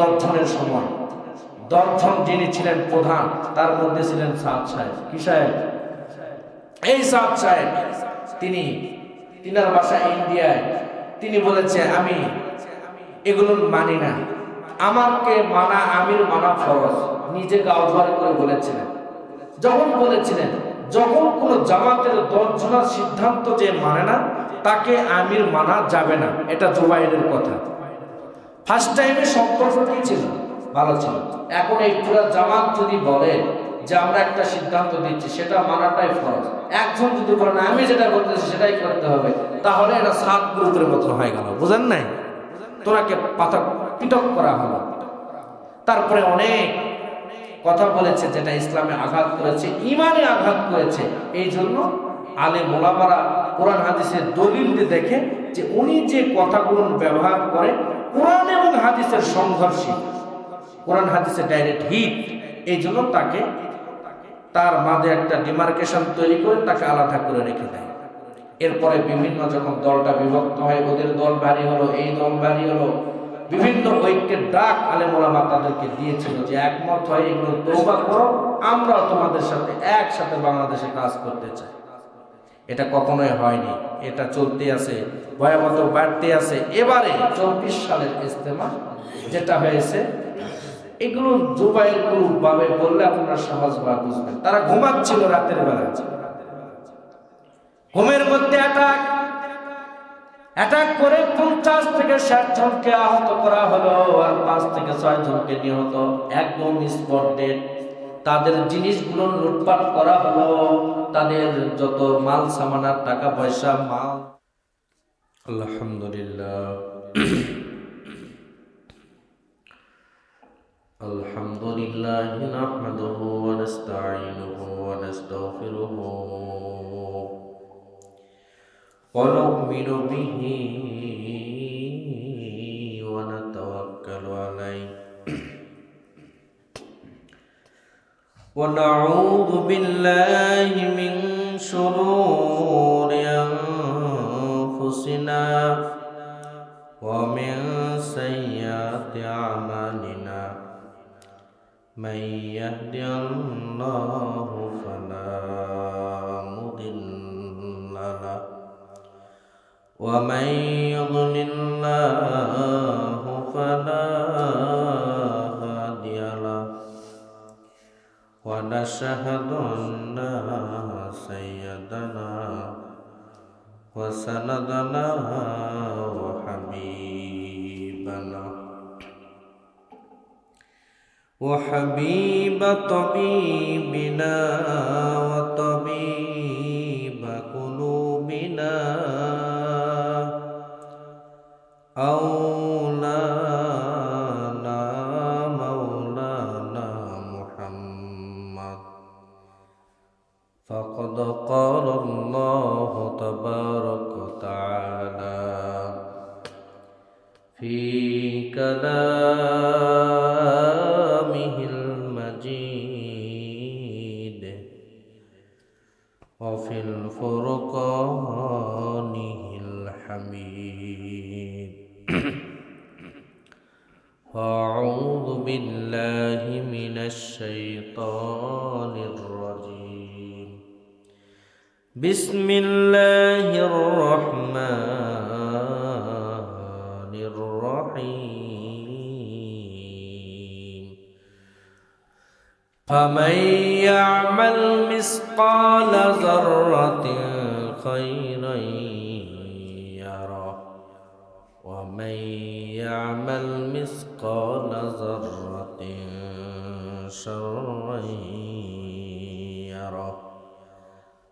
দর্শনের সময় দর্শন যিনি ছিলেন প্রধান, তার মধ্যে ছিলেন সাদ সাহেব। কি সাহেব? এই সাদ সাহেব, তিনার বাসা ইন্ডিয়ায়। তিনি বলেছে আমি এগুলো মানি না, আমাকে মানা আমির মানা ফরজ। নিজে গাওয়ার করে বলেছিলেন। যখন কোন জামাতের 10 জনের সিদ্ধান্ত যে মানে না, তাকে আমির মানা যাবে না। এটা জুবাইরের কথা। ফার্স্ট টাইমে সম্পর্ক কি ছিল? ভালো ছিল। এখন এই পুরো জামাত যদি বলে যে আমরা একটা সিদ্ধান্ত দিচ্ছি, সেটা মানাটাই ফরজ। একজন যদি বলে না আমি যেটা করতেছি সেটাই করতে হবে, তাহলে এটা 7 গ্রুপের মতো হয়ে গেল। বুঝেন নাই? তোরাকে পাতা পিটক করা হলো। তারপরে অনেক কথা বলেছে যেটা ইসলামে আঘাত করেছে, ইমানে আঘাত করেছে। এই জন্য আলেম ওলামারা কোরআন হাদিসের দলিল দেখে যে উনি যে কথাগুলো ব্যবহার করে কোরআন এবং হাদিসের সংঘর্ষে, কোরআন হাদিসের ডাইরেক্ট হিট, এই জন্য তাকে তার মাঝে একটা ডিমার্কেশন তৈরি করে তাকে আলাদা করে রেখে দেয়। এরপরে বিভিন্ন যখন দলটা বিভক্ত হয়, ওদের দল ভারী হলো, এই দল ভারী হলো, বিভিন্ন ঐক্যের ডাক আলেম ওলামা তাদেরকে দিয়েছিল যে একমত হয় এগুলো তওবা করো, আমরাও তোমাদের সাথে একসাথে বাংলাদেশে কাজ করতে চাই। এটা কখনোই হয়নি, এটা চলতে আছে, ভয়াবহ বাড়তে আছে। এবারে 24 সালের ইজতেমা যেটা হয়েছে, এগুলো জুবাইর গ্রুপ ভাবে বললে আপনারা সহজভাবে বুঝবেন। তারা ঘুমাচ্ছিল রাতের বেলা, ঘুমের মধ্যে অ্যাটাক করে 50 থেকে 60 জনকে আহত করা হলো, আর 5 থেকে 6 জনকে নিহত, একদম স্পট ডেড। তাদের জিনিসগুলো লুটপাট করা হলো, তাদের যত মাল সামানার টাকা পয়সা মাল। আলহামদুলিল্লাহ আলহামদুলিল্লাহ নাহমাদুহু ওয়া নাস্তাঈনুহু ওয়া নাস্তাগফিরুহু ওয়া নু'মিনু বিহি ওয়া নাতাওয়াক্কালু আলাইহি ওয়া নাউযু বিল্লাহি মিন শুরুরি আনফুসিনা ওয়া মিন সাইয়্যাতি আমালিনা من يهد الله فلا مضل له ومن يضلل الله فلا هادي له ونشهد أن سيدنا وسندنا وحبيبنا وحبيب طبيبنا وطبيب قلوبنا أولانا مولانا محمد فقد قال الله تبارك وتعالى في كلامه المجيد وفي الفرقانه الحميد أعوذ بالله من الشيطان الرجيم بسم الله الرحمن الرحيم فمن يعمل مثقال ذرة خيرا يره ومن يعمل مثقال ذرة شرا يره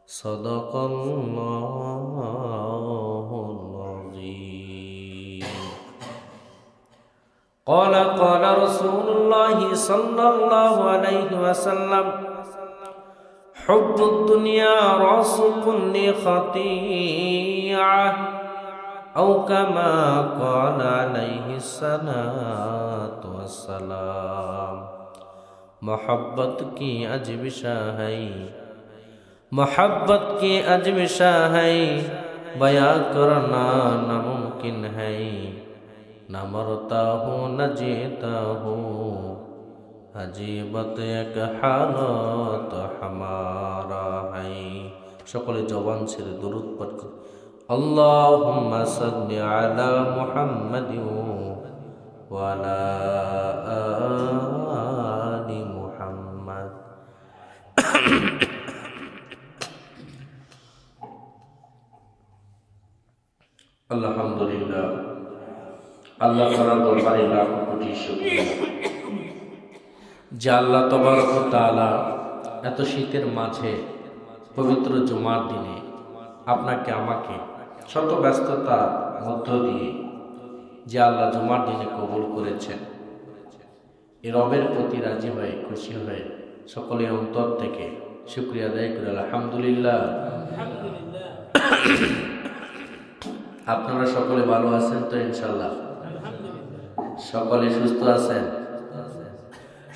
صدق الله العظيم قال رسول الله صلى الله عليه وسلم حب الدنيا رأس كل خطيئة أو كما قال عليه الصلاة والسلام محبت کی عجب شاہی محبت کی عجب شاہی بیاں کرنا ناممکن ہے न मरता हूँ न जीता हूँ, अजीबत एक हालत हमारा है। সকলে জবান ছেড়ে দরুদ পাঠ করে আল্লাহুম্মা সাল্লি আলা মুহাম্মাদিন ওয়া আলা আলি মুহাম্মাদ। আলহামদুলিল্লাহ, আল্লাহ তাআলার দরবারে লাখ কোটি শুকরিয়া যে আল্লাহ তাবারক ওয়া তাআলা এত শীতের মাঝে পবিত্র জুমার দিনে আপনাকে আমাকে শত ব্যস্ততার মধ্য দিয়ে যে আল্লাহ জুমার দিনে কবুল করেছেন, এ রবের প্রতি রাজি হয়ে খুশি হয়ে সকলে অন্তর থেকে শুকরিয়া আদায় করে আলহামদুলিল্লাহ। আপনারা সকলে ভালো আছেন তো? ইনশাল্লাহ সকলে সুস্থ আছেন?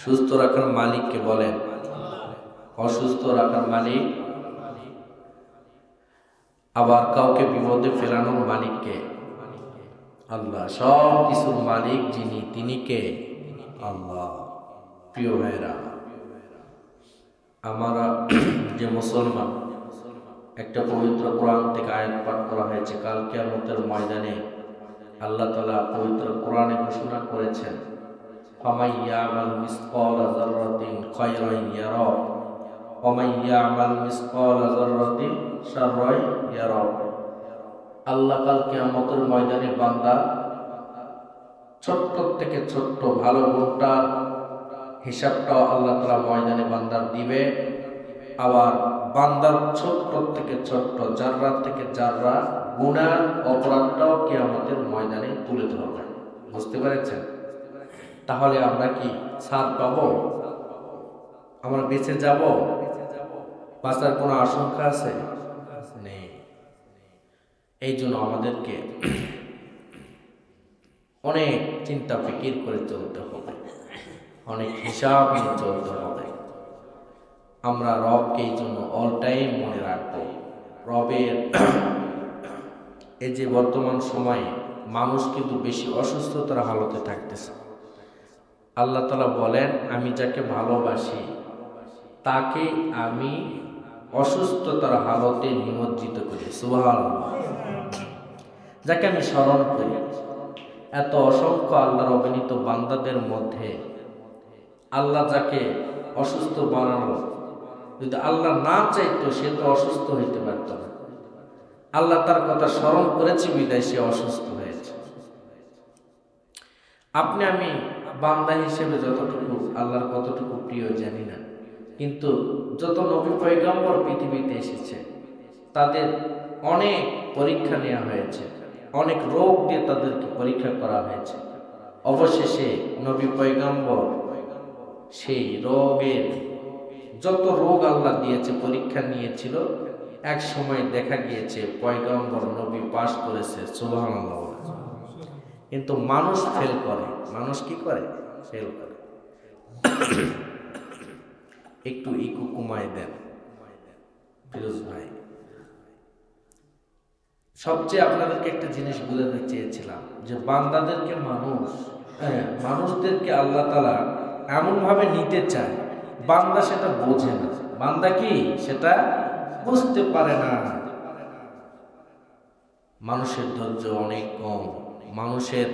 সুস্থ রাখার মালিককে বলেন, অসুস্থ রাখার মালিক। আবার কাউকে বিপদে ফেরানোর মালিককে? আল্লাহ। সব কিছুর মালিক যিনি, তিনি কে? আল্লাহ। প্রিয় ভাইরা, আমরা যে মুসলমান, একটা পবিত্র কোরআন থেকে আয়াত পাঠ করা হয়েছে, কাল কিয়ামতের ময়দানে আল্লাহ তাআলা পবিত্র কোরআনে ঘোষণা করেছেন, ফামান ইয়ামাল মিসকালা যাররাতিন খায়রান ইয়ারা ওয়া মান ইয়ামাল মিসকালা যাররাতিন শাররান ইয়ারা। আল্লাহ কাল কিয়ামতের ময়দানে বান্দা ছোট্ট থেকে ছোট্ট ভালো গুণটার হিসাবটাও আল্লাহ তাআলা ময়দানে বান্দার দিবে। আবার বান্দার ছোট্ট থেকে ছোট্ট জাররা থেকে জাররা গুনার অপরাধটাও কিয়ামতের ময়দানে তুলে ধরবে। বুঝতে পেরেছেন? তাহলে আমরা কি ছাড় পাবো? আমরা বেঁচে যাব? বাঁচার কোনো আশঙ্কা আছে? নেই। এই জন্য আমাদেরকে অনেক চিন্তা ফিকির করে চলতে হবে, অনেক হিসাব নিয়ে চলতে হবে। আমরা রবকে এই জন্য অল টাইম মনে রাখবো। রবের এই যে বর্তমান সময়ে মানুষ কিন্তু বেশি অসুস্থতার হালতে থাকতেছে। আল্লাহ তাআলা বলেন, আমি যাকে ভালোবাসি তাকে আমি অসুস্থতার হালতে নিমজ্জিত করি। সুবহানাল্লাহ। যাকে আমি স্মরণ করি, এত অসংখ্য আল্লাহর অগণিত বান্দাদের মধ্যে আল্লাহ যাকে অসুস্থ বানালো, যদি আল্লাহ না চাইতো সে তো অসুস্থ হইতে পারত না। আল্লাহ তার কথা স্মরণ করেছে বিদায় সে অসুস্থ হয়েছে। আপনি আমি বান্দা হিসেবে যতটুকু আল্লাহর কতটুকু প্রিয় জানি না, কিন্তু যত নবী পয়গম্বর পৃথিবীতে এসেছে তাদের অনেক পরীক্ষা নেওয়া হয়েছে, অনেক রোগ দিয়ে তাদেরকে পরীক্ষা করা হয়েছে। অবশেষে নবী পয়গম্বর সেই রোগের, যত রোগ আল্লাহ দিয়েছে পরীক্ষা নিয়েছিল, এক সময় দেখা গিয়েছে পয়গম্বর নবী পাস করেছে। সুবহানাল্লাহ। কিন্তু মানুষ ফেল করে। মানুষ কি করে? ফেল করে। একটু ইকু কমায় দেন ফিরোজ ভাই। সবচেয়ে আপনাদেরকে একটা জিনিস বোঝাতে চেয়েছিলাম যে বান্দাদেরকে মানুষদেরকে আল্লাহ তাআলা এমন ভাবে নিতে চায়, বান্দা সেটা বোঝে না। বান্দা কি সেটা বুঝতে পারে না। মানুষের ধৈর্য অনেক কম, মানুষের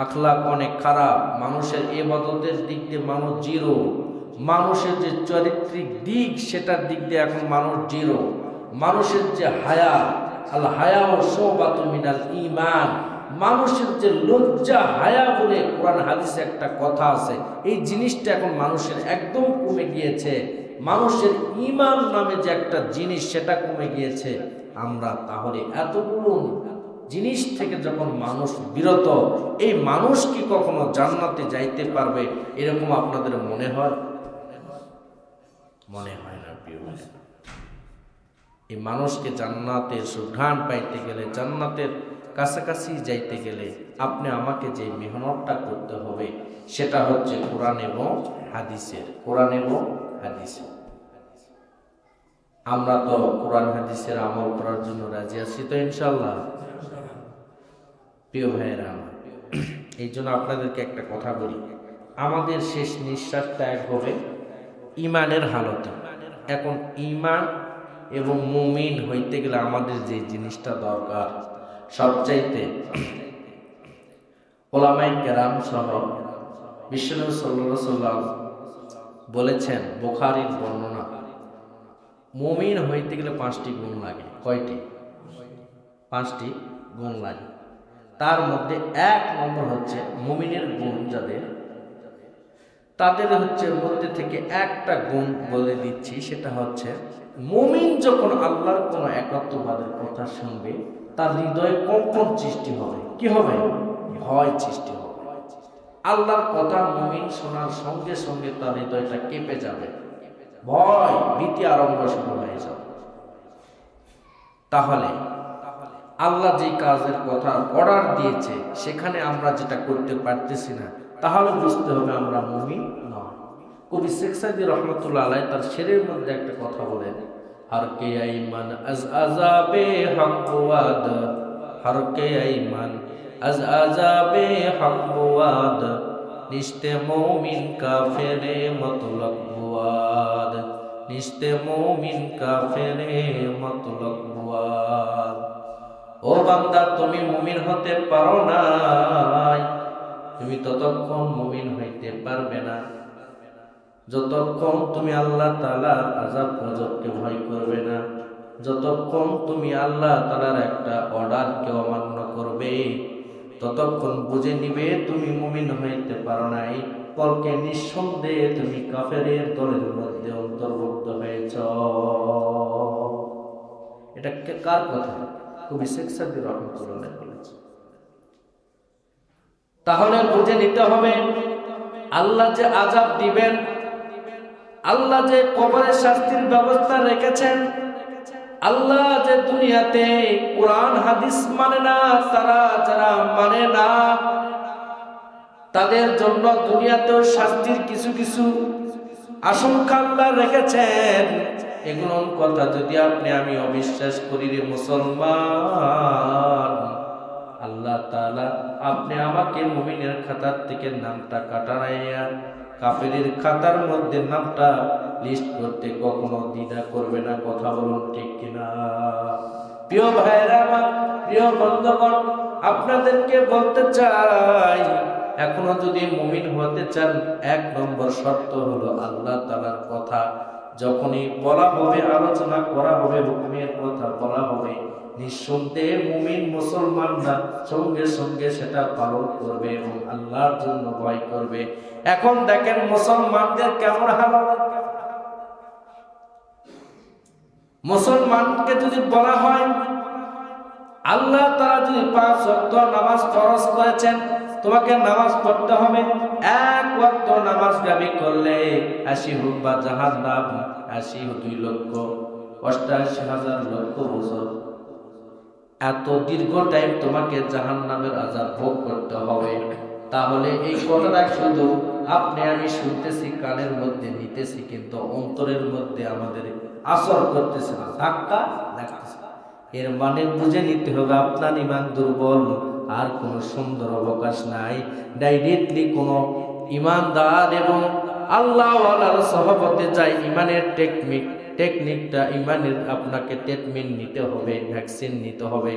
আখলাক অনেক খারাপ, মানুষের ইবাদতের দিক দিয়ে মানুষ জিরো, মানুষের যে চারিত্রিক দিক সেটার দিক দিয়ে এখন মানুষ জিরো, মানুষের যে হায়া, আল হায়া ও শুবাতুম মিনাল ঈমান, মানুষের যে লজ্জা হায়া বলে কোরআন হাদিসে একটা কথা আছে, এই জিনিসটা এখন মানুষের একদম কমে গিয়েছে। মানুষের ঈমান নামে যে একটা জিনিস সেটা কমে গিয়েছে। আমরা তাহলে এতগুলো জিনিস থেকে যখন মানুষ বিরত, এই মানুষ কি কখনো জান্নাতে যাইতে পারবে এরকম আপনাদের মনে হয়? মনে হয় না প্রিয়। এই মানুষকে জান্নাতের সুঘ্রাণ পাইতে গেলে, জান্নাতের কাছাকাছি যাইতে গেলে আপনি আমাকে যে মেহনতটা করতে হবে সেটা হচ্ছে কোরআন এবং হাদিসের। কোরআন এবং হাদিসের। আমরা তো কোরআন হাদিসের আমল করার জন্য রাজি আছি তো ইনশাআল্লাহ? প্রিয় ভাইয়েরা আমার, এই জন্য আপনাদেরকে একটা কথা বলি, আমাদের শেষ নিঃশ্বাস ত্যাগ হবে ইমানের হালতে। এখন ইমান এবং মুমিন হইতে গেলে আমাদের যে জিনিসটা দরকার, সবচাইতে ওলামায়ে কেরাম সহ বিশ্বনবী সাল্লাল্লাহু আলাইহি সাল্লাম বলেছেন, বুখারীর বর্ণনা, মুমিন হইতে গেলে 5টি গুণ লাগে। কয়টি? 5টি গুণ লাগে। তার মধ্যে 1 নম্বর হচ্ছে মুমিনের গুণ যাদের, তাদের হচ্ছে মধ্যে থেকে একটা গুণ বলে দিচ্ছি, সেটা হচ্ছে মুমিন যখন আল্লাহর কোন একাত্মবাদের কথা শুনবে তার হৃদয়ে কম্পন সৃষ্টি হবে। কি হবে? ভয় সৃষ্টি হবে। আল্লাহর কথা মুমিন শোনার সঙ্গে সঙ্গে তার হৃদয়টা কেঁপে যাবে, ভয় ভীতি আরম্ভ শুরু হয়ে যাবে। তাহলে আল্লাহ যে কাজের কথা অর্ডার দিয়েছে সেখানে আমরা যেটা করতে পারতেছি না, তাহলে বুঝতে হবে আমরা মুমিন নয়। কবি শেখ সাইদি রহমতুল্লাহ আলাইহি তার শেরের মধ্যে একটা কথা বলেন, হর কে আইমান আজ আযাবে হক ওয়াদ, হর কে আইমান আজ আযাবে হক ওয়াদ, নিস্তে মুমিন কাফেরে মতলব ওয়াদ, নিস্তে মুমিন কাফেরে মতলব ওয়াদ। ও বান্দা, তুমি মুমিন হতে পারো নাই, তুমি ততক্ষণ মুমিন হইতে পারবে না যতক্ষণ তুমি আল্লাহ তাআলার আযাব গজবকে ভয় করবে না, যতক্ষণ তুমি আল্লাহ তাআলার একটা অর্ডারকে অমান্য করবে, ততক্ষণ বুঝে নিবে তুমি মুমিন হইতে পারো নাই। পরকে নিঃসন্দেহে তুমি কাফেরের দলের মধ্যে অন্তর্ভুক্ত হয়েছ। এটা কার কথা? কবি শেখ সাইদি রহমতুল্লাহ বলেছে। তাহলে বুঝে নিতে হবে আল্লাহ যে আযাব দিবেন, আল্লাহ যে কবরের শাস্তির ব্যবস্থা রেখেছেন, আল্লাহ যে দুনিয়াতে কোরআন হাদিস মানে না, তারা যারা মানে না তাদের জন্য দুনিয়াতেও শাস্তির কিছু কিছু আশঙ্কা আল্লাহ রেখেছেন। এগুলোর কথা যদি আপনি আমি অবিশ্বাস করি রে মুসলমান, আল্লাহ তাআলা আপনি আমাকে মুমিনের খাতার থেকে নামটা কাটাইয়া কাফেরের খাতার মধ্যে নামটা লিস্ট করতে কখনো দ্বিধা করবে না। কথা বলুন ঠিক কিনা? প্রিয় ভাইরা আমার, প্রিয় বন্ধুগণ, আপনাদেরকে বলতে চাই, এখনো যদি মুমিন হতে চান, 1 নম্বর শর্ত হলো আল্লাহ তাআলার কথা যখনই বলা হবে, আলোচনা করা হবে, হুকুমের কথা বলা হবে, নিঃসন্দেহে মুমিন মুসলমানরা সঙ্গে সঙ্গে সেটা পালন করবে এবং আল্লাহর জন্য ভয় করবে। এখন দেখেন মুসলমানদের কেমন হালত। মুসলমানকে যদি বলা হয় আল্লাহ তাআলা যদি 5 ওয়াক্ত নামাজ ফরজ করেছেন, তোমাকে নামাজ পড়তে হবে, 1 ওয়াক্ত নামাজ গাবি করলে 80 হুব্বা জাহান্নাম, 80 2 লক্ষ 88,000 লক্ষ বছর, এত দীর্ঘ টাইম তোমাকে জাহান্নামের আযাব ভোগ করতে হবে। তাহলে এই কথাটা শুধু আপনি আমি শুনতেছি, কানের মধ্যে নিতেছি, কিন্তু অন্তরের মধ্যে আমাদের আসর করতেছে না, ধাক্কা লাগতেছে। এর মানে বুঝে নিতে হবে আপনার ঈমান দুর্বল, আর কোনো সুন্দর অবকাশ নাই। ডাইরেক্টলি কোনো ঈমানদার এবং আল্লাহওয়ালার সহবতে যায় ঈমানের টেকনিকটা, ঈমানের আপনাকে ট্রিটমেন্ট নিতে হবে, ভ্যাকসিন নিতে হবে,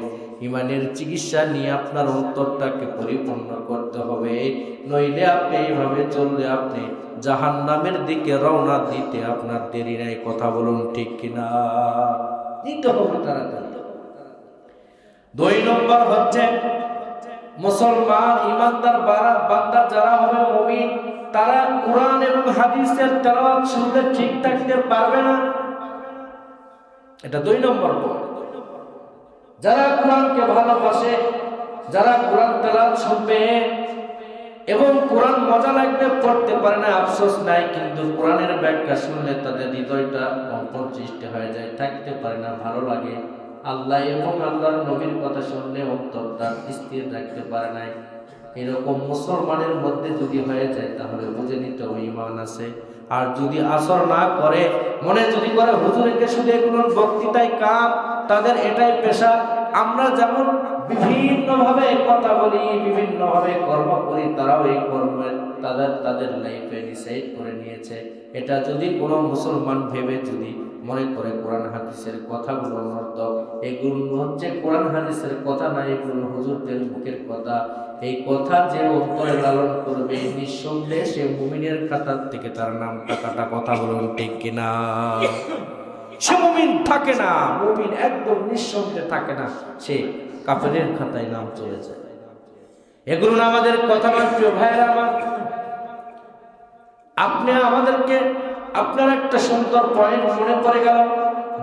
ঈমানের চিকিৎসা নিয়ে আপনার অন্তরটাকে পরিপূর্ণ করতে হবে। নইলে আপনি এইভাবে চললে আপনি জাহান্নামের দিকে রওনা দিতে আপনার দেরি নাই। কথা বলুন ঠিক কিনা? নিতে হবে তাড়াতাড়ি। 2 নম্বর হচ্ছে মুসলমান ঈমানদার বান্দা যারা হবে মুমিন, তারা কোরআন এবং হাদিসের তেলাওয়াত শুনতে ঠিক থাকতে পারবে না। এটা 2 নম্বর পয়েন্ট। যারা কোরআনকে ভালোবাসে, যারা কোরআন তেলাওয়াত শুনবে এবং কোরআন মজা লাগবে, পড়তে পারে না, আফসোস নাই, কিন্তু কোরআনের ব্যাখ্যা শুনলে তাদের হৃদয়টা কম্পন সৃষ্টি হয়ে যায়, থাকতে পারে না, ভালো লাগে। আল্লাহ এবং আল্লাহর নবীর কথা শুনলে অন্তরটা স্থির রাখতে পারে নাই। এরকম মুসলমানের মধ্যে যদি হয়ে যায় তাহলে বুঝে নিতে হবে ঈমান আছে। আর যদি আসর না করে, মনে যদি করে হুজুরকে শুধু এগুলোর বক্তৃতায় কাম, তাদের এটাই পেশা, আমরা যেমন বিভিন্নভাবে কথা বলি, বিভিন্নভাবে কর্ম করি, তারাও এই কর্মের তাদের লাইফে ডিসাইড করে নিয়েছে। এটা যদি কোনো মুসলমান ভেবে যদি মনে করে কোরআন হাদিসের কথাগুলো অনর্থক, এগুলো হচ্ছে কোরআন হাদিসের কথা না, এগুলো হুজুরদের মুখের কথা, এই কথা যে অন্তরে লালন করবে নিঃসন্দেহে সে মুমিনের খাতার থেকে তার নামটা কাটা। কথা বলুন ঠিক কিনা? সে মুমিন থাকে না, মুমিন একদম নিঃসন্দেহে থাকে না, সে কাফেরের খাতায় নাম চলে যায়। এগুলো না আমাদের কথা না প্রিয় ভাইয়েরা আমার। আপনি আমাদেরকে আপনার একটা সুন্দর পয়েন্ট মনে পড়ে গেল।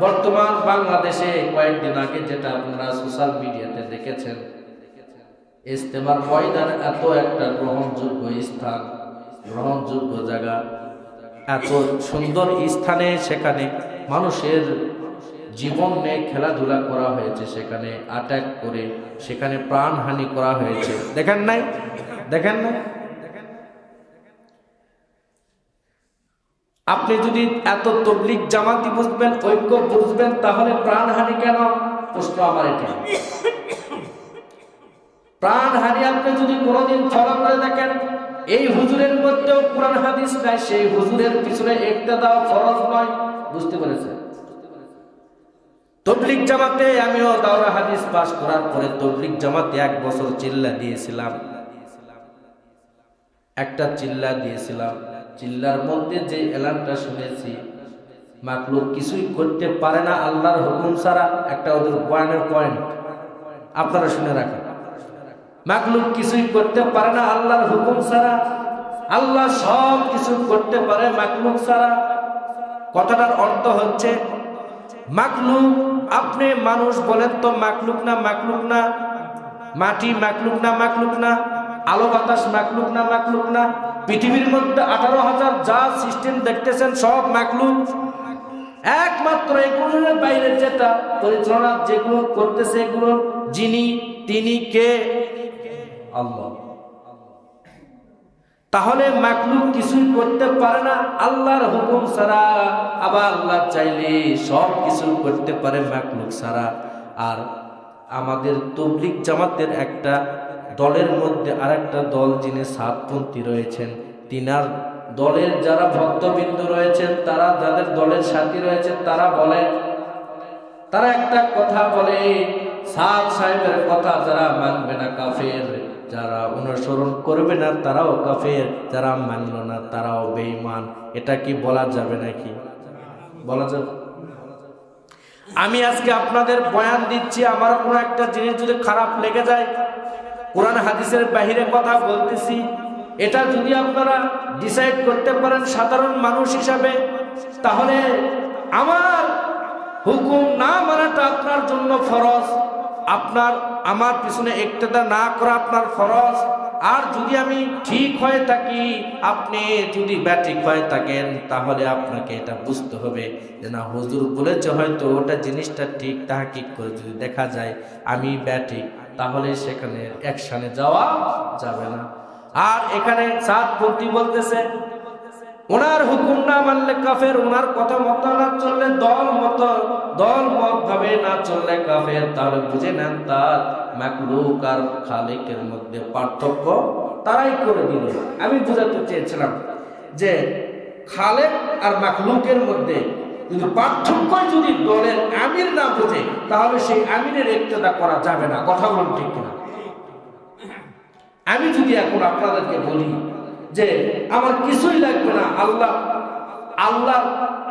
বর্তমান বাংলাদেশে কয়েকদিন আগে যেটা আপনারা সোশ্যাল মিডিয়াতে দেখেছেন, ইজতেমার ময়দান এত একটা গ্রহণযোগ্য স্থান, গ্রহণযোগ্য জায়গা, এত সুন্দর স্থানে সেখানে মানুষের জীবন নিয়ে খেলাধুলা করা হয়েছে, সেখানে অ্যাটাক করে সেখানে প্রাণহানি করা হয়েছে। দেখেন নাই? দেখেন নাই? আপনি যদি এত তবলিগ জামাতি বুঝবেন, ঐক্য বুঝবেন, তাহলে প্রাণহানি কেন? প্রশ্ন আমার এটা। প্রাণহানি আপনি যদি কোনোদিন ফলো করে দেখেন, এই হুজুরের মধ্যেও কোরআন হাদিস নাই, সেই হুজুরের পিছনে ইক্তেদা ফরজ নয়। বুঝতে পেরেছেন? তবলিগ জামাতে আমিও দাওরা হাদিস পাস করার পরে তবলিগ জামাতে 1 বছর চিল্লা দিয়েছিলাম, একটা চিল্লা দিয়েছিলাম। চিল্লার মধ্যে যে এলানটা শুনেছি, মাখলুক কিছুই করতে পারে না আল্লাহর হুকুম ছাড়া, একটা ওদের বয়ানের পয়েন্ট আপনারা শুনে রাখেন। মাখলুক কিছুই করতে পারে না আল্লাহর হুকুম ছাড়া, আল্লাহ সব কিছু করতে পারে মাখলুক ছাড়া। কথাটার অর্থ হচ্ছে মাখলুক, আপনি মানুষ বলেন তো মাখলুক না? মাখলুক না? মাটি মাখলুক না? মাখলুক না? আলো বাতাস মাখলুক না? মাখলুক না? পৃথিবীর মধ্যে 18,000 যা সিস্টেম দেখতেছেন সব মাখলুক। একমাত্র এগুলোর বাইরে যেটা পরিচালনা যেগুলো করতেছে, এগুলো যিনি তিনি কে? আল্লাহ। তাহলে মাখলুক কিছুই করতে পারে না আল্লাহর হুকুম ছাড়া, আবার আল্লাহ চাইলে সব কিছু করতে পারে মাখলুক ছাড়া। আর আমাদের তবলিগ জামাতের একটা দলের মধ্যে আরেকটা দল যিনি সাতপন্থী রয়েছেন, তিনার দলের যারা ভক্তবৃন্দ রয়েছেন, তারা যাদের দলের সাথী রয়েছেন, তারা বলে, তারা একটা কথা বলে, সাদ সাহেবের কথা যারা মানবে না কাফের, যারা অনুসরণ করবে না তারাও কাফের, যারা মানল না তারাও বেঈমান। এটা কি বলা যাবে নাকি? বলা যাবে? আমি আজকে আপনাদের বয়ান দিচ্ছি, আমার কোনো একটা জিনিস যদি খারাপ লেগে যায়, কোরআন হাদিসের বাহিরে কথা বলতেছি, এটা যদি আপনারা ডিসাইড করতে পারেন সাধারণ মানুষ হিসাবে, তাহলে আমার হুকুম না মানাটা আপনার জন্য ফরজ, আমার পিছনে ইক্তেদা না করা আপনার ফরজ। আর যদি আমি ঠিক হয়ে থাকি, আপনি যদি ব্যাঠিক হয়ে থাকেন, তাহলে আপনাকে এটা বুঝতে হবে যে না, হুজুর বলেছে হয়তো ওটা জিনিসটা ঠিক, তাহকিক করে যদি দেখা যায় আমি ব্যাঠিক, তাহলে সেখানে অ্যাকশনে যাওয়া যাবে না। আর এখানে সাতপন্থী বলতেছে ওনার হুকুম না মানলে কাফের, ওনার কথা মতো না চললে, দল মত ভাবে না চললে কাফের। তাহলে বুঝে নেন তার মাখলুক আর খালিকের মধ্যে পার্থক্য তারাই করে দিল। আমি বোঝাতে চেয়েছিলাম যে খালেক আর মাখলুকের মধ্যে যদি পার্থক্য, যদি দলের আমির না বোঝে, তাহলে সেই আমিরের ইক্তেদা করা যাবে না। কথা বলুন ঠিক কিনা? আমি যদি এখন আপনাদেরকে বলি যে আমার কিছুই লাগবে না, আল্লাহ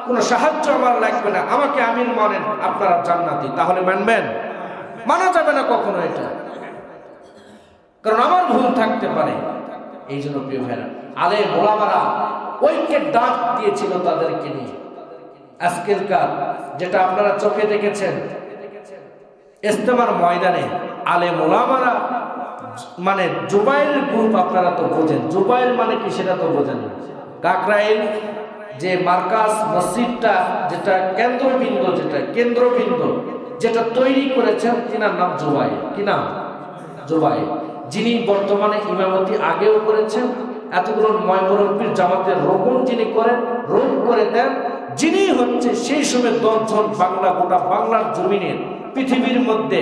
কোনো সাহায্য আমার লাগবে না, আমাকে আমির মানেন, আপনারা জান্নাতি, তাহলে মানবেন? মানা যাবে না কখনো এটা, কারণ আমার ভুল থাকতে পারে। এই জন্য প্রিয় ভাইরা, আলেম ওলামারা ঐক্যের ডাক দিয়েছিল তাদেরকে নিয়ে। আজকালকার যেটা আপনারা চোখে দেখেছেন ইজতেমার ময়দানে, আলেম ওলামারা মানে জুবাইল গ্রুপ, আপনারা তো বোঝেন জুবাইল মানে কি সেটা তো বোঝেন না। কাকরাইল যে মার্কাজ মসজিদটা, যেটা কেন্দ্রবিন্দু যেটা তৈরি করেছেন, তিনার নাম জুবাইল। কি নাম? জুবাইল। যিনি বর্তমানে ইমামতি আগেও করেছেন, এতগুলো ময়মুরব্বির জামাতের রোকন যিনি করেন, রোক করে দেন, যিনি হচ্ছে সেই সময় 10 জন গোটা বাংলার জমিনের পৃথিবীর মধ্যে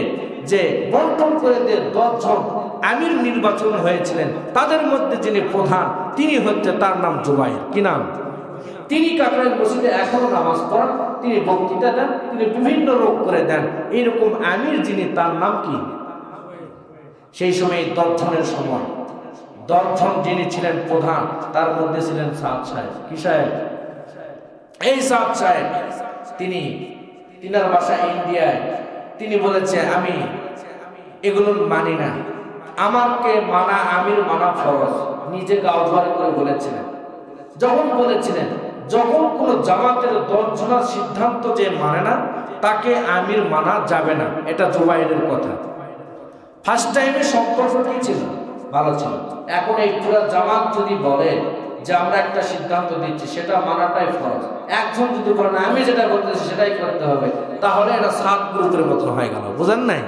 যে বন্টন করে দিয়ে 10 জন আমির নির্বাচন হয়েছিলেন, তাদের মধ্যে যিনি প্রধান তিনি হচ্ছে, তার নাম জুবাইর। কি নাম? তিনি কাকরাইল মসজিদে এখনো নামাজ পড়ান, তিনি বক্তৃতা দেন, তিনি বিভিন্ন রোগ করে দেন। এইরকম আমির যিনি, তার নাম কি? সেই সময় 10 জনের সময় 10 জন যিনি ছিলেন প্রধান, তার মধ্যে ছিলেন সাদ সাহেব। কি সাহেব? এই সাদ সাহেব তিনার বাসা ইন্ডিয়ায়। তিনি বলেছে আমি এগুলো মানি না, আমাকে মানা, আমির মানা ফরজ। নিজে গাওয়ার করে বলেছিলেন। যখন কোন জামাতের 10 জনের সিদ্ধান্ত যে মানে না, তাকে আমির মানা যাবে না। এটা জুবাইরের কথা। ফার্স্ট টাইমে সম্পর্ক কি ছিল? ভালো ছিল। এখন এই পুরো জামাত যদি বলে যে আমরা একটা সিদ্ধান্ত দিচ্ছি, সেটা মানাটাই ফরজ। একজন যদি বলে না আমি যেটা বলতেছি সেটাই করতে হবে, তাহলে এটা 7 গ্রুপের মতন হয়ে গেল। বুঝেন নাই?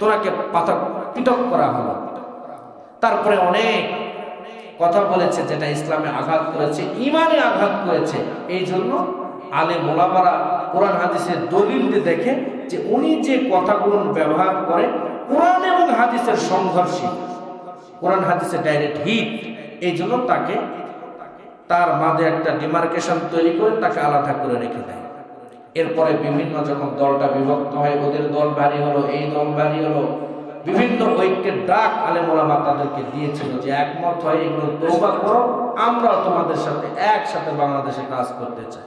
তোরাকে পাতা পিটক করা হলো। তারপরে অনেক কথা বলেছে যেটা ইসলামে আঘাত করেছে, ইমানে আঘাত করেছে। এই জন্য আলেম ওলামারা কোরআন হাদিসের দলিল দেখে যে উনি যে কথাগুলো ব্যবহার করে কোরআন এবং হাদিসের সংঘর্ষে, কোরআন হাদিসের ডাইরেক্ট হিট, এই জন্য তাকে তার মাঝে একটা ডিমার্কেশন তৈরি করে তাকে আলাদা করে রেখে দেয়। এরপরে বিভিন্ন যখন দলটা বিভক্ত হয়, ওদের দল ভারী হলো, এই দল ভারী হলো, বিভিন্ন ঐক্যের ডাক আলেম ওলামা তাদেরকে দিয়েছিল যে একমত হয় এগুলো তওবা করো, আমরা তোমাদের সাথে একসাথে বাংলাদেশে কাজ করতে চাই।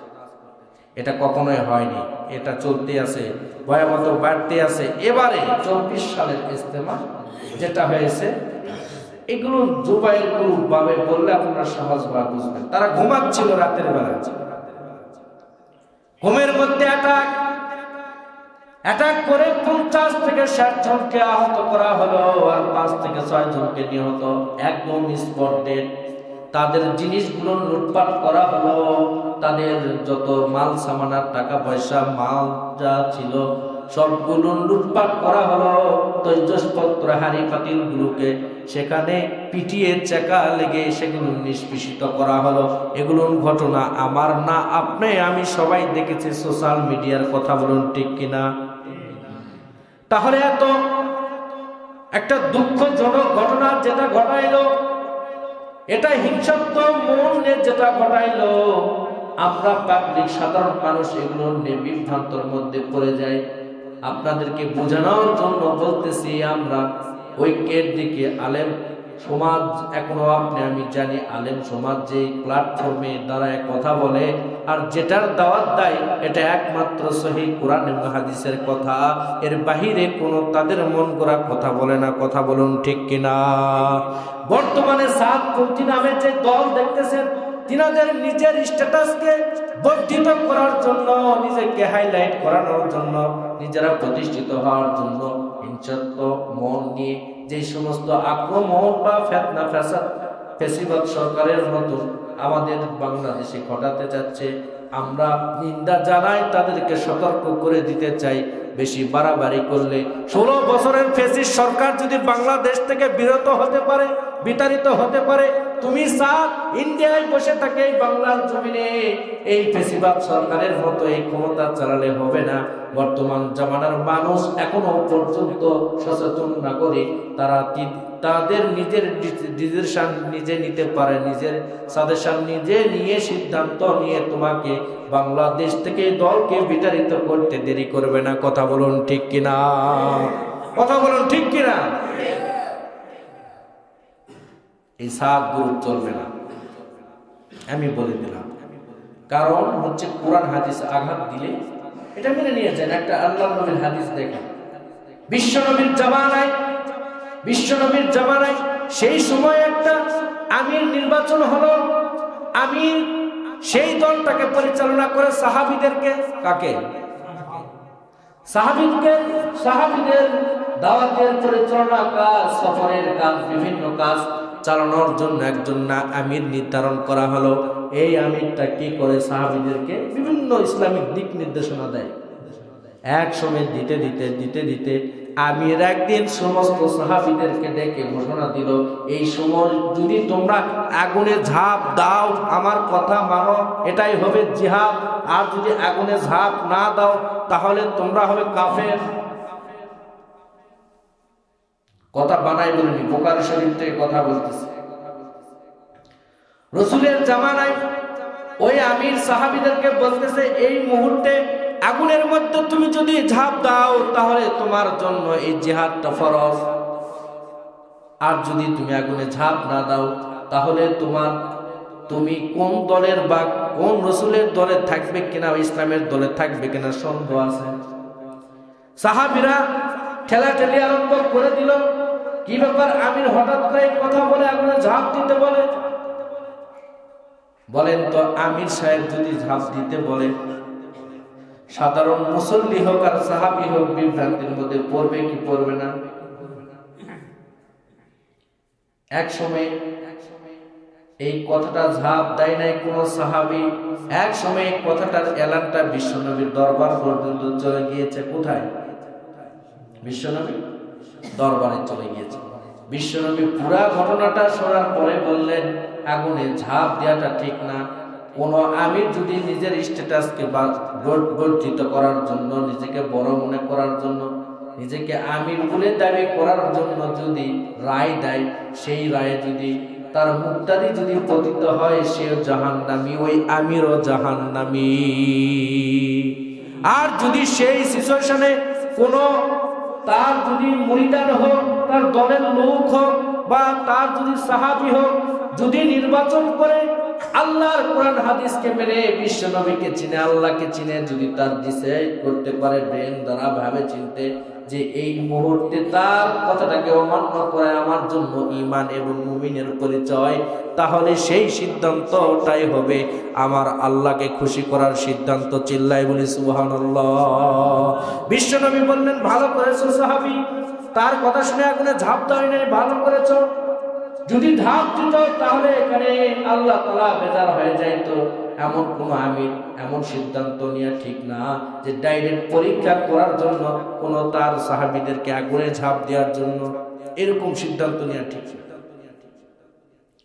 এটা কখনোই হয়নি, এটা চলতে আছে, ভয়াবহ বাড়তে আছে। এবারে 24 সালের ইজতেমা যেটা হয়েছে, এগুলো জুবাইর গ্রুপ ভাবে বললে আপনারা সহজভাবে বুঝবেন। তারা ঘুমাচ্ছিল রাতের বেলা, ঘুমের মধ্যে অ্যাটাক করে 50 থেকে 60 জনকে আহত করা হলো, আর 5 থেকে 6 জনকে নিহত, একদম স্পট ডেড। তাদের জিনিসগুলো লুটপাট করা হলো, তাদের যত মাল সামানার টাকা পয়সা মাল যা ছিল সবগুলো লুটপাট করা হলো। তৈজসপত্র হাড়ি পাতিল গুলোকে সেখানে পিটিয়ে চেকা লেগে সেগুলো নিষ্পেষিত করা হলো। এগুলো ঘটনা আমার না, আপনি আমি সবাই দেখেছি সোশ্যাল মিডিয়ার। কথা বলুন ঠিক কিনা? তাহলে এত একটা দুঃখজনক ঘটনা যেটা ঘটাইলো, এটা হিংসাত্মক মনে যেটা ঘটাইলো, আমরা পাবলিক সাধারণ মানুষ এগুলো নিয়ে বিভ্রান্তর মধ্যে পড়ে যাই। আপনাদেরকে বোঝানোর জন্য বলতেছি, আমরা ঐক্যের দিকে আলেম সমাজ, এখনো আপনি আমি জানি আলেম সমাজ যে প্ল্যাটফর্মে দাঁড়ায় কথা বলে আর যেটার দাওয়াত দেয়, এটা একমাত্র সহিহ কোরআন এবং হাদিসের কথা, এর বাহিরে কোনো তাদের মন গড়া কথা বলে না। কথা বলুন ঠিক কিনা? বর্তমানে সাতপন্থী নামের যে দল দেখতেছেন, তিনাদের নিজের স্ট্যাটাসকে বর্ধিত করার জন্য, নিজেকে হাইলাইট করানোর জন্য, নিজেরা প্রতিষ্ঠিত হওয়ার জন্য হিংসাত্মক মন নিয়ে যে সমস্ত আক্রমণ বা ফিতনা ফাসাদ ফেসিবাদ সরকারের মতো আমাদের বাংলাদেশে ঘটাতে যাচ্ছে, আমরা নিন্দা জানাই, তাদেরকে সতর্ক করে দিতে চাই। বেশি বাড়াবাড়ি করলে 16 বছরের ফেসিস্ট সরকার যদি বাংলাদেশ থেকে বিতাড়িত হতে পারে, তুমি ইন্ডিয়ায় বসে থাকে এই বাংলার জমিনে এই ফেসিবাদ সরকারের মতো এই ক্ষমতা চালালে হবে না। বর্তমান জামানার মানুষ এখনো পর্যন্ত সচেতন নাগরিক, তারা তাদের নিজের ডিসিশন নিজে নিতে পারে, নিজের সাজেশন নিজে নিয়ে সিদ্ধান্ত নিয়ে তোমাকে বাংলাদেশ থেকে দলকে বিতাড়িত করতে দেরি করবে না। কথা বলুন ঠিক কিনা? কথা বলুন ঠিক কিনা? এই 7 গ্রুপ চলবে না, আমি বলে দিলাম। কারণ হচ্ছে কোরআন হাদিস আঘাত দিলে এটা মেনে নিয়ে যায়। একটা আল্লাহর নবীর হাদিস দেখেন, বিশ্বনবীর জামানায় সেই সময় একটা আমির নির্বাচন হলো। আমির সেই দলটাকে পরিচালনা করে সাহাবীদেরকে, কাকে? সাহাবীদের দাওয়াতের পরিচালনা কাজ, সফরের কাজ, বিভিন্ন কাজ চালানোর জন্য একজন না আমির নির্ধারণ করা হলো। এই আমিরটা কি করে? সাহাবীদেরকে বিভিন্ন ইসলামিক দিক নির্দেশনা দেয়। এক সময় দিতে দিতে আমির একদিন সমস্ত সাহাবীদেরকে ডেকে ঘোষণা দিল, এই সময় যদি তোমরা আগুনে ঝাঁপ দাও, আমার কথা মানো, এটাই হবে জিহাদ। আর যদি আগুনে ঝাঁপ না দাও তাহলে তোমরা হবে কাফের। কথা বানাই বলিনি, বুখারী শরীফ থেকে কথা বলতেছে। রাসূলের জামানায় ওই আমির সাহাবীদেরকে বলতেছে, এই মুহূর্তে আগুনের মধ্যে তুমি যদি ঝাঁপ দাও তাহলে তোমার জন্য এই জিহাদটা ফরজ, আর যদি তুমি আগুনে ঝাঁপ না দাও তাহলে তুমি কোন দলের বা কোন রাসূলের দলে থাকবে কিনা, ইসলামের দলে থাকবে কিনা সন্দেহ আছে। সাহাবীরা ঠেলাঠেলি আরম্ভ করে দিল, কি ব্যাপার আমির হঠাৎ করে কথা বলে আগুনে ঝাঁপ দিতে বলে? বলেন তো, আমির সাহেব যদি ঝাঁপ দিতে বলে, সাধারণ মুসল্লি হোক আর সাহাবী হোক বিভ্রান্তির মধ্যে পড়বে কি পড়বে না? এক সময় এই কথাটা ঝাঁপ দেয় নাই কোন সাহাবী, এক সময় এই কথাটার এলানটা বিশ্বনবীর দরবার পর্যন্ত চলে গিয়েছে। কোথায়? বিশ্বনবী দরবারে চলে গিয়েছে। বিশ্বনবী পুরা ঘটনাটা শোনার পরে বললেন, আগুনে ঝাঁপ দেওয়াটা ঠিক না। কোন আমির যদি নিজের স্ট্যাটাসকে বর্ধিত করার জন্য, নিজেকে বড় মনে করার জন্য, নিজেকে আমির বলে দাবি করার জন্য যদি রায় দেয়, সেই রায়ে যদি তার মুক্তাদি যদি পতিত হয়, সেও জাহান্নামী, ওই আমিরও জাহান্নামী। আর যদি সেই সিচুয়েশনে কোনো তার যদি মুরিদান হোক, তার দলের লোক হোক, বা তার যদি সাহাবী হোক, যদি নির্বাচন করে আল্লাহর কোরআন হাদিসকে মেনে বিশ্ব নবীকে চিনে, আল্লাহকে চিনে, যদি তার ডিসাইড করতে পারে ব্রেন দ্বারা ভাবে চিনতে যে এই মুহূর্তে তার কথাটাকে অমান্য করে আমার জন্য ঈমান এবং মুমিনের পরিচয়, তাহলে সেই সিদ্ধান্তটাই হবে আমার আল্লাহকে খুশি করার সিদ্ধান্ত। চিল্লাই বলি সুবহানাল্লাহ। বিশ্বনবী বললেন, ভালো করেছো সাহাবী, তার কথা শুনে আগুনে ঝাঁপ দাও নাই, ভালো করেছো। যদি ঝাঁপ দিত তাহলে এখানে আল্লাহ তাআলা বেজার হয়ে যাইত। এমন কোন আমির এমন সিদ্ধান্ত নিয়ে ঠিক না যে ডাইরেক্ট পরীক্ষা করার জন্য কোন তার সাহাবীদেরকে আগুনে ঝাঁপ দেওয়ার জন্য, এরকম সিদ্ধান্ত নিয়ে ঠিক না।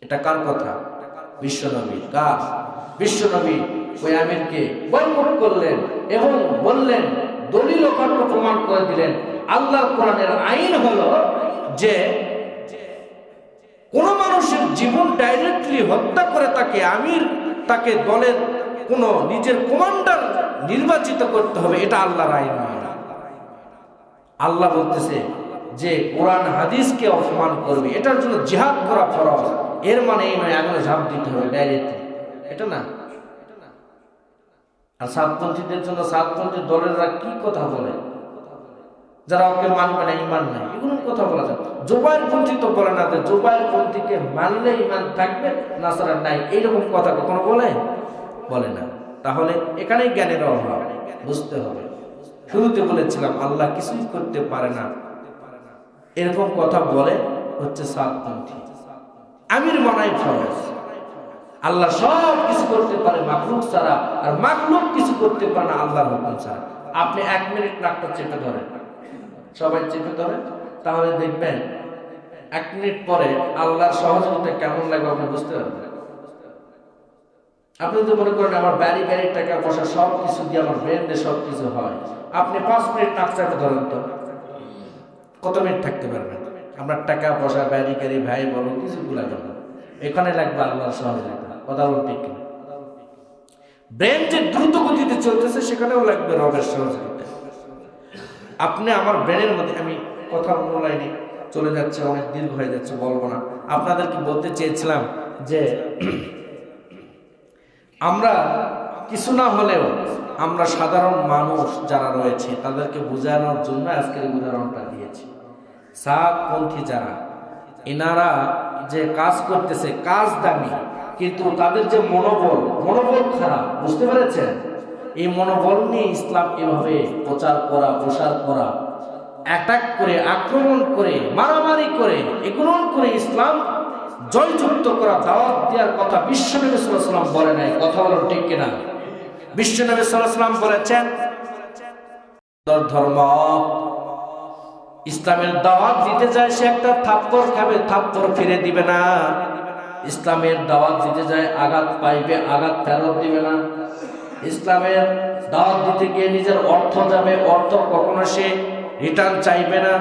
এটা কার কথা? বিশ্বনবী। কার? বিশ্বনবী ওই আমিরকে বয়কট করলেন এবং বললেন, দলিল প্রমাণ করে দিলেন, আল্লাহর কোরআনের আইন হলো যে কোন মানুষের জীবন ডাইরেক্টলি হত্যা করে তাকে দলের কোন নিজের কমান্ডার নির্বাচিত করতে হবে, এটা আল্লাহর আইন নয়। আল্লাহ বলতেছে যে কোরআন হাদিসকে অপমান করবে, এটার জন্য জিহাদ করা ফরজ। এর মানে এই নয় আগুনে ঝাঁপ দিতে হবে ডাইরেক্টলি, এটা না। আর সাতপন্থীদের জন্য সাতপন্থী দলেরা কি কথা বলে, যারা ওকে মানবে না, ইমান নাই, এগুলো কথা বলা যায়। জুবাইর পন্থী তো বলে না যে জুবাইর পন্থীকে মানলে ইমান থাকবে, নাসারা নাই, এইরকম কথা কখনো বলে না। তাহলে এখানেই জ্ঞানের অভাব, বুঝতে হবে। শুরুতে বলেছিলাম আল্লাহ কিছুই করতে পারে না, এরকম কথা বলে হচ্ছে সাতপন্থী। আমির মানাই ফরজ। আল্লাহ সব কিছু করতে পারে মাখলুক ছাড়া, আর মাখলুক কিছু করতে পারে না আল্লাহর হুকুম ছাড়া। আপনি 1 মিনিট নাকটা চেপে ধরেন, সবাই চেপে ধরে, তাহলে দেখবেন 1 মিনিট পরে আল্লাহর সহযোগিতা কেমন লাগবে আপনি বুঝতে পারবেন। আপনি তো মনে করেন আমার বাড়ি টাকা পয়সা সব কিছু দিয়ে আমার ব্রেন্ডে সব কিছু হয়, আপনি 5 মিনিট নাক চেপে ধরেন তো কত মিনিট থাকতে পারবেন? আপনার টাকা পয়সা বাড়ি ভাই বলো কিছু গুলা গেল, এখানে লাগবে আল্লাহর সহযোগিতা। কথা বল ঠিক কিনা? ব্রেন যে দ্রুত গতিতে চলতেছে সেখানেও লাগবে রবের সহযোগিতা। আপনি আমার ব্রেনের মধ্যে, আমি কথা অন্য লাইনে চলে যাচ্ছে, অনেক দীর্ঘ হয়ে যাচ্ছে, বলবো না। আপনাদেরকে বলতে চেয়েছিলাম যে আমরা কিছু না হলেও আমরা সাধারণ মানুষ যারা রয়েছে তাদেরকে বোঝানোর জন্য আজকের উদাহরণটা দিয়েছি। সাতপন্থী যারা, এনারা যে কাজ করতেছে, কাজ দামি, কিন্তু তাদের যে মনোবল খারাপ, বুঝতে পেরেছেন? এই মনোবল নিয়ে ইসলাম এভাবে প্রচার করা, প্রসার করা, অ্যাটাক করে, আক্রমণ করে, মারামারি করে, এগুলো করে ইসলাম জয়যুক্ত করা, দাওয়াত দেওয়ার কথা বিশ্বনবী সাল্লাল্লাহু আলাইহি ওয়াসাল্লাম বলে নাই। কথা বলেন ঠিক কিনা? বিশ্বনবী সাল্লাল্লাহু আলাইহি ওয়াসাল্লাম বলেছেন, ধর্ম ইসলামের দাওয়াত দিতে যায় সে একটা থাপ্পড় খাবে, থাপ্পড় ফিরে দিবে না। ইসলামের দাওয়াত দিতে যায় আঘাত পাইবে, আঘাত ফেরত দিবে না। ইসলামের দাওয়াত দিতে গিয়ে নিজের অর্থ যাবে, অর্থ কখনো সে রিটার্ন চাইবে না।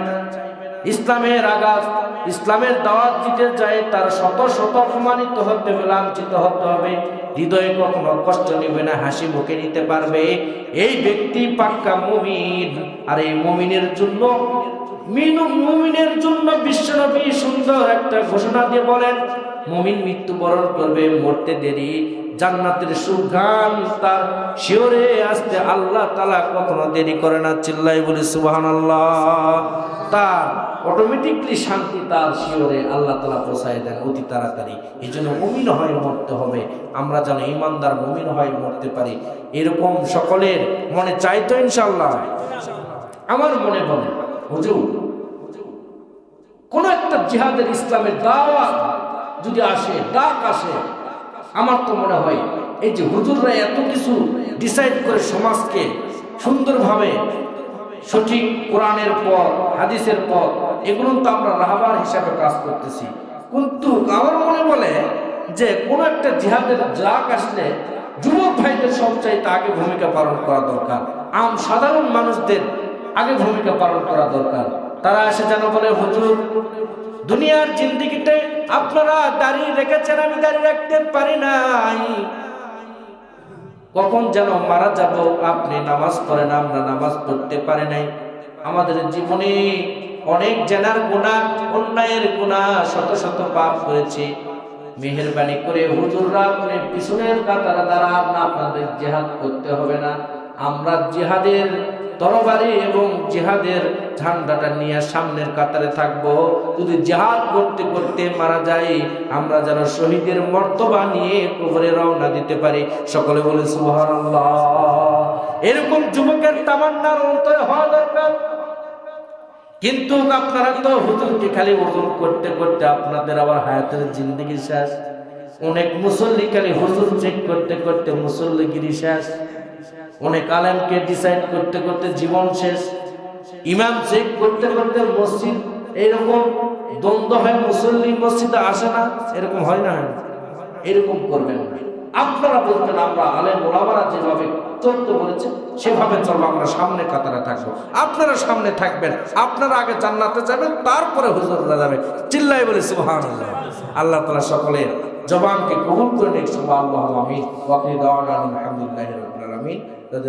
ইসলামের আগাজ, ইসলামের দাওয়াত দিতে যায়, তার শত শত অপমানিত হতে হবে, লাঞ্ছিত হতে হবে, হৃদয়ে কখনো কষ্ট নেবে না, হাসি মুখে নিতে পারবে, এই ব্যক্তি পাক্কা মুমিন। আর এই মুমিনের জন্য বিশ্বনবী সুন্দর একটা ঘোষণা দিয়ে বলেন, মুমিন মৃত্যুবরণ করবে, মরতে দেরি, জান্নাতের সুঘ্রাণ তার শিওরে আসতে আল্লাহ তাআলা কখনো দেরি করে না। চিল্লাই বলি সুবহানাল্লাহ। তার অটোমেটিকলি শান্তি তার শিওরে আল্লাহ তাআলা পৌঁছায় দেন অতি তাড়াতাড়ি। এই জন্য মুমিন হয়ে মরতে হবে, আমরা যেন ইমানদার মুমিন হয়ে মরতে পারি, এরকম সকলের মনে চাইতো ইনশাআল্লাহ। আমার মনে বলে হুজুর কোন একটা জিহাদের ইসলামের দাওয়াত যদি আসে, ডাক আসে, আমার তো মনে হয় এই যে হুজুররা এত কিছু ডিসাইড করে সমাজকে সুন্দরভাবে সঠিক কোরআনের পথ, হাদিসের পথ, এগুলো তো আমরা রাহবার হিসাবে কাজ করতেছি, কিন্তু আমার মনে বলে যে কোন একটা জিহাদের ডাক আসলে যুবক ভাইদের সবচাইতে আগে ভূমিকা পালন করা দরকার, সাধারণ মানুষদের আগে ভূমিকা পালন করা দরকার। তারা এসে যেন বলে হুজুর দুনিয়ার জিন্দেগিতে আপনারা দাঁড়িয়ে রেখেছেন, আমি দাঁড়িয়ে রাখতে পারি নাই, কখন যেন মারা যাব, আপনি নামাজ পড়েন, আমরা নামাজ পড়তে পারি নাই, আমাদের জীবনে অনেক জেনার গুনাহ, অন্যায়ের গুনাহ, শত শত পাপ করেছি, মেহেরবানি করে হুজুররা আপনি পিছনের কাতারে দাঁড়ান, আপনাদের জিহাদ করতে হবে না, আমরা জিহাদের তরবারি এবং জিহাদের ঝান্ডাটা নিয়ে সামনের কাতারে থাকবো, যদি জিহাদ করতে করতে মারা যায় আমরা যেন শহীদের মর্তবা নিয়ে কবরে রওনা দিতে পারি। সকলে বলে সুবহানাল্লাহ। এরকম যুবকের তামান্নার অন্তরে হওয়া দরকার। কিন্তু আপনারা তো হুজুরকে খালি ওজন করতে করতে আপনাদের আবার হায়াতের জিন্দেগি শেষ। অনেক মুসল্লি খালি হুজুর চেক করতে করতে মুসল্লিগিরি শেষ। অনেক আলেমকে ডিসাইড করতে করতে জীবন শেষ। ইমাম চেক করতে করতে মসজিদ, এরকম দ্বন্দ্ব হয়, মুসল্লি মসজিদে আসে না, এরকম হয় না? এরকম করবেন না। আপনারা বলবেন আমরা আলেম ওলামারা যেভাবে চলতে বলেছে সেভাবে চলবো, আমরা সামনে কাতারে থাকবো, আপনারা সামনে থাকবেন, আপনারা আগে জান্নাতে যাবেন, তারপরে হুজুররা যাবে। চিল্লাই বলে সুবহানাল্লাহ। আল্লাহ তাআলা সকলের জবানকে কবুল করে নিক। সুবহানাল্লাহ, আমিন। ওয়া আখিরু দাওয়ানা আলহামদুলিল্লাহি রাব্বিল আলামিন।